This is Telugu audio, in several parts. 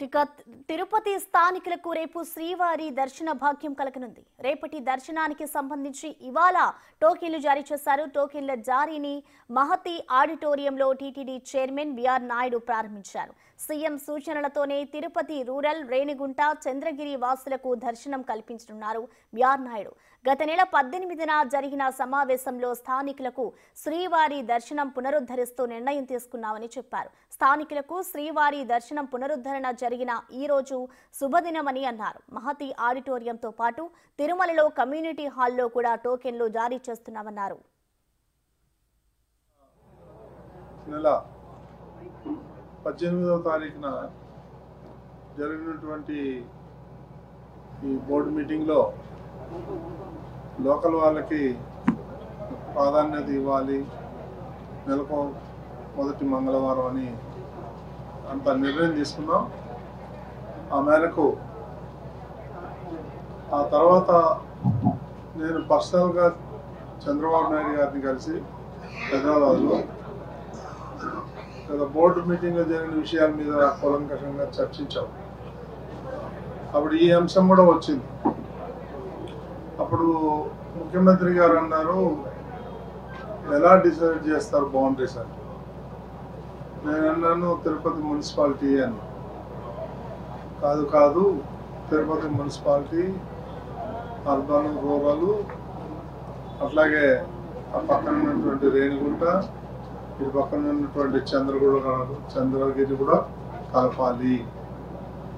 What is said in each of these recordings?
ఇక తిరుపతి స్థానికులకు రేపు శ్రీవారి దర్శన భాగ్యం కలగనుంది. రేపటి దర్శనానికి సంబంధించి ఇవాళ టోకెన్లు జారీ చేశారు. టోకెన్ల జారీని మహతి ఆడిటోరియంలో టీటీడీ చైర్మన్ బిఆర్ నాయుడు ప్రారంభించారు. సీఎం సూచనలతోనే తిరుపతి రూరల్, రేణిగుంట, చంద్రగిరి వాసులకు దర్శనం కల్పించనున్నారు బిఆర్ నాయుడు. గత నెల 18న జరిగిన సమావేశంలో స్థానికులకు శ్రీవారి దర్శనం పునరుద్ధరిస్తూ నిర్ణయం తీసుకున్నామని చెప్పారు. స్థానికులకు శ్రీవారి దర్శనం పునరుద్ధరణ జరిగిన ఈ రోజు శుభదినమని అన్నారు. మహతి ఆడిటోరియంతో పాటు తిరుమలలో కమ్యూనిటీ హాల్లో కూడా టోకెన్లు జారీ చేస్తున్నామన్నారు. నెల 18వ తారీఖున జరిగినటువంటి ఈ బోర్డు మీటింగ్లో లోకల్ వాళ్ళకి ప్రాధాన్యత ఇవ్వాలి, నెలకు మొదటి మంగళవారం అని అంత నిర్ణయం తీసుకున్నాం. ఆ మేరకు ఆ తర్వాత నేను పర్సనల్గా చంద్రబాబు నాయుడు గారిని కలిసి హైదరాబాద్లో గత బోర్డు మీటింగ్లో జరిగిన విషయాల మీద కూలంకషంగా చర్చించాం. అప్పుడు ఈ అంశం కూడా వచ్చింది. అప్పుడు ముఖ్యమంత్రి గారు అన్నారు, ఎలా డిసైడ్ చేస్తారు బౌండరీస్ అని. నేను అన్నాను, తిరుపతి మున్సిపాలిటీ అని. కాదు తిరుపతి మున్సిపాలిటీ, అర్బన్, రూరల్, అట్లాగే ఆ పక్కన ఉన్నటువంటి రేణిగుంట, ఇటు పక్కన ఉన్నటువంటి చంద్రగిరి కూడా కలపాలి.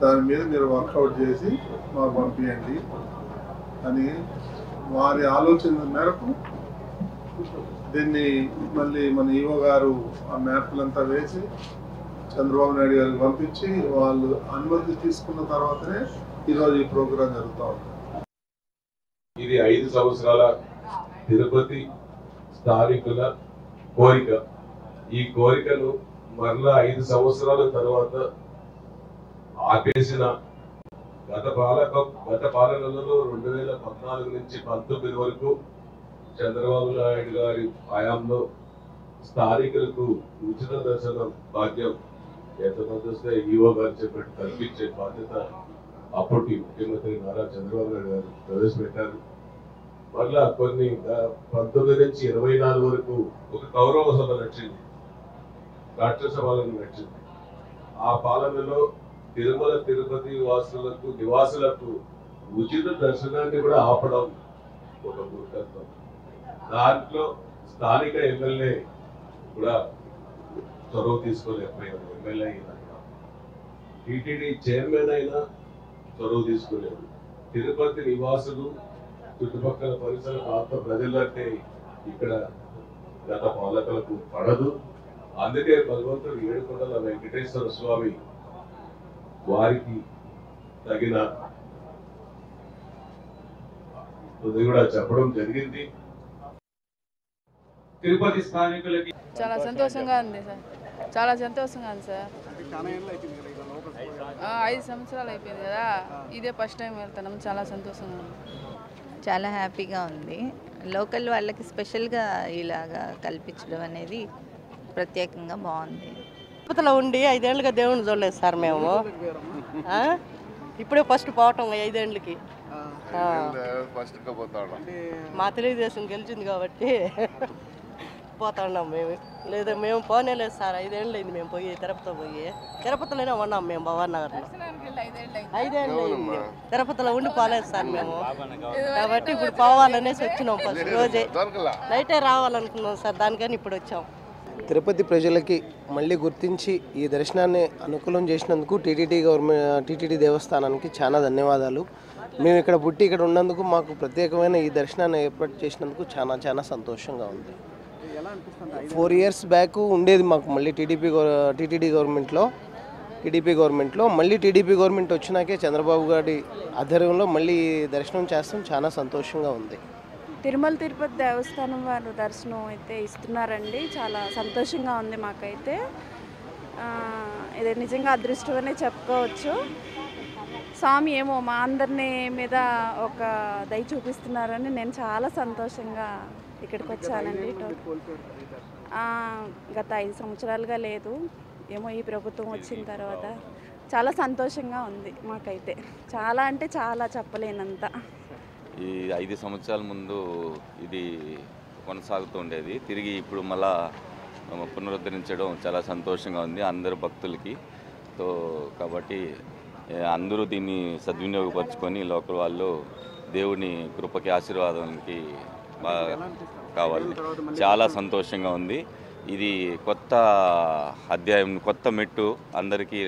దాని మీద మీరు వర్కౌట్ చేసి మాకు పంపించండి అని వారి ఆలోచన మేరకు దీన్ని మళ్ళీ మన ఈవో గారు ఆ మ్యాప్లంతా వేసి చంద్రబాబు నాయుడు గారికి పంపించి వాళ్ళు అనుమతి తీసుకున్న తర్వాతనే ఈరోజు ఈ ప్రోగ్రాం జరుగుతూ ఉంది. ఇది 5 సంవత్సరాల తిరుపతి స్థానికుల కోరిక. ఈ కోరికను మరలా 5 సంవత్సరాల తర్వాత ఆపేసిన గత పాలనలో 2014 నుంచి 19 వరకు చంద్రబాబు నాయుడు గారి హయాంలో స్థానికులకు ఉచిత దర్శనం భాగ్యం ఎంతమంది వస్తే ఈవో గారు చెప్పినట్టు కల్పించే బాధ్యత అప్పటి ముఖ్యమంత్రి నారా చంద్రబాబు నాయుడు గారు ప్రవేశపెట్టారు. మళ్ళా కొన్ని 19 నుంచి 24 వరకు ఒక కౌరవ సభ నడిచింది, రాక్షస పాలన నడిచింది. ఆ పాలనలో తిరుమల తిరుపతి నివాసులకు ఉచిత దర్శనాన్ని కూడా ఆపడం ఒక మూర్ఖత్వం. దాంట్లో స్థానిక ఎమ్మెల్యే కూడా చొరవ తీసుకోలేకపోయారు. ఎమ్మెల్యే అయినా టీటీడీ చైర్మన్ అయినా చొరవ తీసుకోలేదు. తిరుపతి నివాసులు, చుట్టుపక్కల పరిసర ప్రాంత ప్రజలంటే ఇక్కడ గత పాలకులకు పడదు. అందుకే భగవంతుడు ఏడుకొండల వెంకటేశ్వర స్వామి వారికి తగిన కూడా చెప్పడం జరిగింది. తిరుపతి స్థానికులకి చాలా సంతోషంగా ఉంది సార్, చాలా సంతోషంగా ఉంది సార్. 5 సంవత్సరాలు అయిపోయింది కదా, ఇదే ఫస్ట్ టైం వెళ్తున్నాం. చాలా సంతోషంగా ఉంది, చాలా హ్యాపీగా ఉంది. లోకల్ వాళ్ళకి స్పెషల్గా ఇలాగా కల్పించడం అనేది ప్రత్యేకంగా బాగుంది. తిరుపతిలో ఉండి 5 ఏళ్ళుగా దేవుని చూడలేదు సార్ మేము. ఇప్పుడే ఫస్ట్ పోవటం 5 ఏళ్ళకి. మా తెలుగుదేశం గెలిచింది కాబట్టి పోతున్నాం మేము. లేదా మేము పోనే లేదు సార్, 5 ఏళ్ళు అయింది మేము పోయి తిరుపతిలోనే ఉన్నాం మేము. భవన్ నగర్లో 5 ఏళ్ళు అయింది. తిరుపతిలో ఉండి పోలేదు సార్ మేము. కాబట్టి ఇప్పుడు పోవాలనేసి వచ్చినాం. ఫస్ట్ రోజే నైటే రావాలనుకున్నాం సార్, దానికని ఇప్పుడు వచ్చాం. తిరుపతి ప్రజలకి మళ్ళీ గుర్తించి ఈ దర్శనాన్ని అనుకూలం చేసినందుకు టీటీడీ దేవస్థానానికి చాలా ధన్యవాదాలు. మేము ఇక్కడ పుట్టి ఇక్కడ ఉన్నందుకు మాకు ప్రత్యేకమైన ఈ దర్శనాన్ని ఏర్పాటు చేసినందుకు చాలా సంతోషంగా ఉంది. 4 years బ్యాక్ ఉండేది మాకు, మళ్ళీ టీటీడీ గవర్నమెంట్లో మళ్ళీ టీడీపీ గవర్నమెంట్ వచ్చినాకే చంద్రబాబు గారి ఆధ్వర్యంలో మళ్ళీ దర్శనం చేస్తాం. చాలా సంతోషంగా ఉంది. తిరుమల తిరుపతి దేవస్థానం వారు దర్శనం అయితే ఇస్తున్నారండి. చాలా సంతోషంగా ఉంది మాకైతే. ఇది నిజంగా అదృష్టం అనే చెప్పుకోవచ్చు. స్వామి ఏమో మా అందరినీ మీద ఒక దయ చూపిస్తున్నారని నేను చాలా సంతోషంగా ఇక్కడికి వచ్చానండి. గత 5 సంవత్సరాలుగా లేదు, ఏమో ఈ ప్రభుత్వం వచ్చిన తర్వాత చాలా సంతోషంగా ఉంది మాకైతే. చాలా అంటే చాలా చెప్పలేనంత. ఈ 5 సంవత్సరాల ముందు ఇది కొనసాగుతూ ఉండేది, తిరిగి ఇప్పుడు మళ్ళా పునరుద్ధరించడం చాలా సంతోషంగా ఉంది అందరు భక్తులకి. కాబట్టి అందరూ దీన్ని సద్వినియోగపరచుకొని లోకల్ వాళ్ళు దేవుని కృపకి ఆశీర్వాదానికి బాగా కావాలి. చాలా సంతోషంగా ఉంది. ఇది కొత్త అధ్యాయం, కొత్త మెట్టు, అందరికీ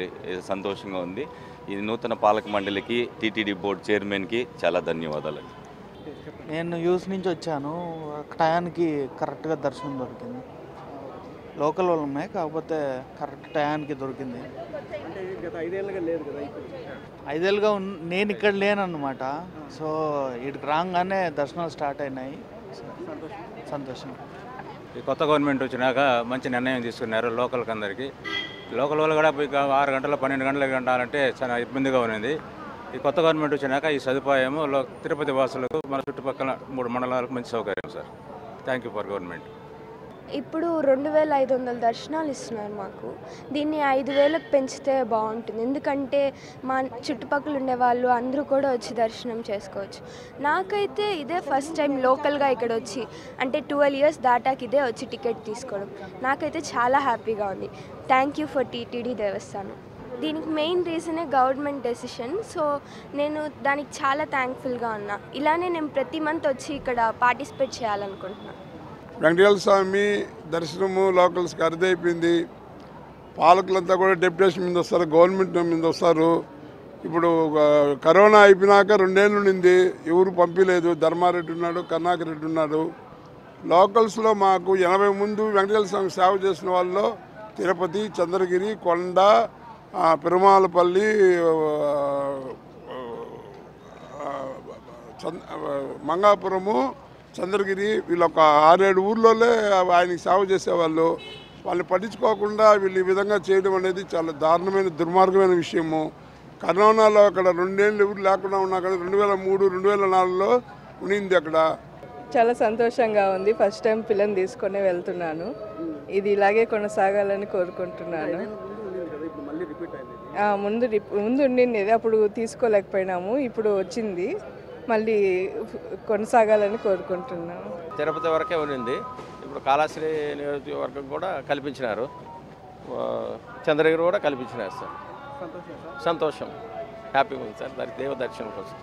సంతోషంగా ఉంది. ఇది నూతన పాలక మండలికి, టీటీడీ బోర్డు చైర్మన్కి చాలా ధన్యవాదాలు. నేను యూస్ నుంచి వచ్చాను, టయానికి కరెక్ట్గా దర్శనం దొరికింది. లోకల్ వాళ్ళమే, కాకపోతే కరెక్ట్ టయానికి దొరికింది. అంటే గత 5 ఏళ్ళుగా లేదు కదా, 5 ఏళ్ళుగా నేను ఇక్కడ లేనన్నమాట. సో ఇక్కడికి రాగానే దర్శనాలు స్టార్ట్ అయినాయి. సంతోషం. ఈ కొత్త గవర్నమెంట్ వచ్చినాక మంచి నిర్ణయం తీసుకున్నారు లోకల్కి అందరికీ. లోకల్ వాళ్ళు కూడా 6 గంటలు 12 గంటలకు గంటాలంటే చాలా ఇబ్బందిగా ఉన్నది. ఈ కొత్త గవర్నమెంట్ వచ్చినాక ఈ సదుపాయము తిరుపతి వాసులకు, మన చుట్టుపక్కల 3 మండలాలకు మంచి సౌకర్యం sir. Thank you for government. ఇప్పుడు 2500 దర్శనాలు ఇస్తున్నారు మాకు. దీన్ని 5000కు పెంచితే బాగుంటుంది, ఎందుకంటే మా చుట్టుపక్కల ఉండే వాళ్ళు అందరూ కూడా వచ్చి దర్శనం చేసుకోవచ్చు. నాకైతే ఇదే ఫస్ట్ టైం లోకల్గా ఇక్కడ వచ్చి, అంటే 12 ఇయర్స్ దాటాక ఇదే వచ్చి టికెట్ తీసుకోవడం. నాకైతే చాలా హ్యాపీగా ఉంది. థ్యాంక్ యూ ఫర్ టీటీడీ దేవస్థానం. దీనికి మెయిన్ రీజనే గవర్నమెంట్ డెసిషన్. సో నేను దానికి చాలా థ్యాంక్ఫుల్గా ఉన్నా. ఇలానే నేను ప్రతి మంత్ వచ్చి ఇక్కడ పార్టిసిపేట్ చేయాలనుకుంటున్నాను. వెంకటేశ్వర స్వామి దర్శనము లోకల్స్కి అరుదైపోయింది. పాలకులంతా కూడా డెప్యుటేషన్ మీద వస్తారు, గవర్నమెంట్ మీద వస్తారు. ఇప్పుడు కరోనా అయిపోయినాక 2 ఏళ్ళు ఉండింది, ఎవరు పంపించలేదు. ధర్మారెడ్డి ఉన్నాడు, కర్ణాకర్ రెడ్డి ఉన్నాడు. లోకల్స్లో మాకు 80 ముందు వెంకటేశ్వర స్వామి సేవ చేసిన వాళ్ళు తిరుపతి, చంద్రగిరి, కొండ, పెరుమాలపల్లి, మంగాపురము, చంద్రగిరి, వీళ్ళు ఒక 6-7 ఊర్లోనే ఆయనకి సేవ చేసేవాళ్ళు. వాళ్ళని పట్టించుకోకుండా వీళ్ళు ఈ విధంగా చేయడం అనేది చాలా దారుణమైన, దుర్మార్గమైన విషయము. కరోనాలో అక్కడ 2 ఏళ్ళు ఎవరు లేకుండా ఉన్నా కానీ 2003, 2004లో ఉండింది అక్కడ. చాలా సంతోషంగా ఉంది. ఫస్ట్ టైం పిల్లని తీసుకొని వెళ్తున్నాను. ఇది ఇలాగే కొనసాగాలని కోరుకుంటున్నాను. ముందు ఉండింది, అప్పుడు తీసుకోలేకపోయినాము, ఇప్పుడు వచ్చింది, మళ్ళీ కొనసాగాలని కోరుకుంటున్నాను. తిరుపతి వరకే ఉండింది, ఇప్పుడు కాళాశ్రీ నియోజకవర్గం కూడా కల్పించినారు, చంద్రగిరి కూడా కల్పించినారు సార్. సంతోషం, హ్యాపీగా ఉంది సార్. దానికి దేవ దర్శనం కోసం.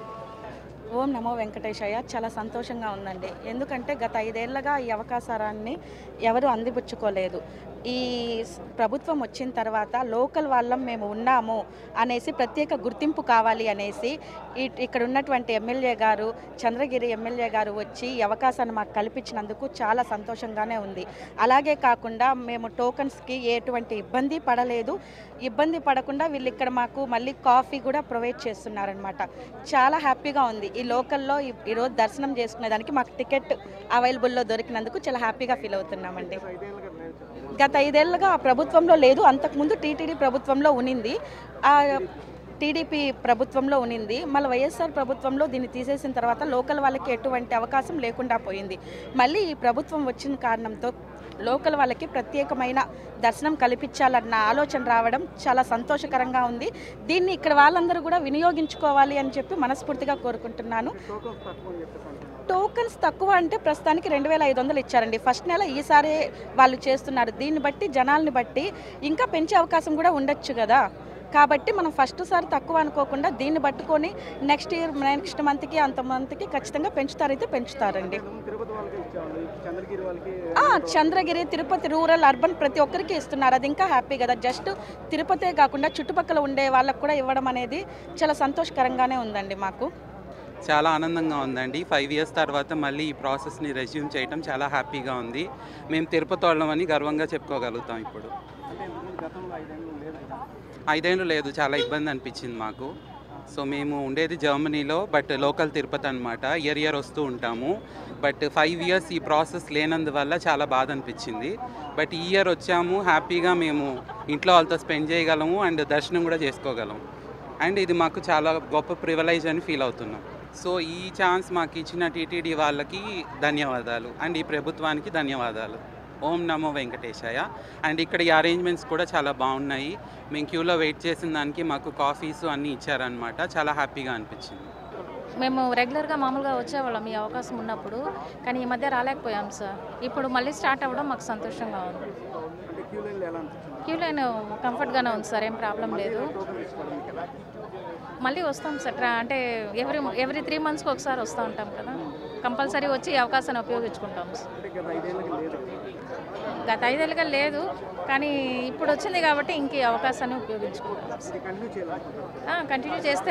ఓం నమో వెంకటేశయ్య. చాలా సంతోషంగా ఉందండి, ఎందుకంటే గత 5 ఏళ్ళగా ఈ అవకాశాన్ని ఎవరు అందిపుచ్చుకోలేదు. ఈ ప్రభుత్వం వచ్చిన తర్వాత లోకల్ వాళ్ళం మేము ఉన్నాము అనేసి ప్రత్యేక గుర్తింపు కావాలి అనేసి ఇక్కడ ఉన్నటువంటి ఎమ్మెల్యే గారు, చంద్రగిరి ఎమ్మెల్యే గారు వచ్చి ఈ అవకాశాన్ని మాకు కల్పించినందుకు చాలా సంతోషంగానే ఉంది. అలాగే కాకుండా మేము టోకన్స్కి ఎటువంటి ఇబ్బంది పడలేదు. ఇబ్బంది పడకుండా వీళ్ళు ఇక్కడ మాకు మళ్ళీ కాఫీ కూడా ప్రొవైడ్ చేస్తున్నారనమాట. చాలా హ్యాపీగా ఉంది. ఈ లోకల్లో ఈరోజు దర్శనం చేసుకునేదానికి మాకు టికెట్ అవైలబుల్లో దొరికినందుకు చాలా హ్యాపీగా ఫీల్ అవుతున్నామండి. గత 5 ఏళ్ళుగా ప్రభుత్వంలో లేదు, అంతకుముందు టీటీడీ ప్రభుత్వంలో ఉనింది, టీడీపీ ప్రభుత్వంలో ఉనింది. మళ్ళీ వైఎస్ఆర్ ప్రభుత్వంలో దీన్ని తీసేసిన తర్వాత లోకల్ వాళ్ళకి ఎటువంటి అవకాశం లేకుండా పోయింది. మళ్ళీ ఈ ప్రభుత్వం వచ్చిన కారణంతో లోకల్ వాళ్ళకి ప్రత్యేకమైన దర్శనం కల్పించాలన్న ఆలోచన రావడం చాలా సంతోషకరంగా ఉంది. దీన్ని ఇక్కడ వాళ్ళందరూ కూడా వినియోగించుకోవాలి అని చెప్పి మనస్ఫూర్తిగా కోరుకుంటున్నాను. టోకన్స్ తక్కువ అంటే ప్రస్తుతానికి 2500 ఇచ్చారండి ఫస్ట్ నెల. ఈసారి వాళ్ళు చేస్తున్నారు. దీన్ని బట్టి జనాల్ని బట్టి ఇంకా పెంచే అవకాశం కూడా ఉండొచ్చు కదా. కాబట్టి మనం ఫస్ట్ సారి తక్కువ అనుకోకుండా దీన్ని పట్టుకొని నెక్స్ట్ మంత్కి అంతమందికి ఖచ్చితంగా పెంచుతారైతే పెంచుతారండి. చంద్రగిరి, తిరుపతి, రూరల్, అర్బన్ ప్రతి ఒక్కరికి ఇస్తున్నారు. అది ఇంకా హ్యాపీ కదా. జస్ట్ తిరుపతే కాకుండా చుట్టుపక్కల ఉండే వాళ్ళకు కూడా ఇవ్వడం అనేది చాలా సంతోషకరంగానే ఉందండి. మాకు చాలా ఆనందంగా ఉందండి. 5 ఇయర్స్ తర్వాత మళ్ళీ ఈ ప్రాసెస్ని రెజ్యూమ్ చేయడం చాలా హ్యాపీగా ఉంది. మేము తిరుపతి వాళ్ళమని గర్వంగా చెప్పుకోగలుగుతాం. ఇప్పుడు 5 ఏళ్ళు లేదు, చాలా ఇబ్బంది అనిపించింది మాకు. సో మేము ఉండేది జర్మనీలో, బట్ లోకల్ తిరుపతి అనమాట. ఇయర్ వస్తూ ఉంటాము. బట్ 5 ఇయర్స్ ఈ ప్రాసెస్ లేనందువల్ల చాలా బాధ అనిపించింది. బట్ ఈ ఇయర్ వచ్చాము, హ్యాపీగా మేము ఇంట్లో వాళ్ళతో స్పెండ్ చేయగలము అండ్ దర్శనం కూడా చేసుకోగలము. అండ్ ఇది మాకు చాలా గొప్ప ప్రివిలైజ్ అని ఫీల్ అవుతున్నాం. సో ఈ ఛాన్స్ మాకు ఇచ్చిన టీటీడీ వాళ్ళకి ధన్యవాదాలు అండ్ ఈ ప్రభుత్వానికి ధన్యవాదాలు. ఓం నమో వెంకటేశాయ. అండ్ ఇక్కడ ఈ అరేంజ్మెంట్స్ కూడా చాలా బాగున్నాయి. మేము క్యూలో వెయిట్ చేసిన దానికి మాకు కాఫీస్ అన్నీ ఇచ్చారనమాట. చాలా హ్యాపీగా అనిపించింది. మేము రెగ్యులర్గా మామూలుగా వచ్చేవాళ్ళం ఈ అవకాశం ఉన్నప్పుడు, కానీ ఈ మధ్య రాలేకపోయాం సార్. ఇప్పుడు మళ్ళీ స్టార్ట్ అవ్వడం మాకు సంతోషంగా ఉంది. క్యూ లైన్ కంఫర్ట్గానే ఉంది సార్, ఏం ప్రాబ్లం లేదు. మళ్ళీ వస్తాం సార్. అంటే ఎవ్రీ 3 monthsకి ఒకసారి వస్తూ ఉంటాం కదా, కంపల్సరీ వచ్చి ఈ అవకాశాన్ని ఉపయోగించుకుంటాం సార్. గత 5 ఏళ్ళుగా లేదు, కానీ ఇప్పుడు వచ్చింది కాబట్టి ఇంక ఈ అవకాశాన్ని ఉపయోగించుకుంటాం. కంటిన్యూ చేస్తే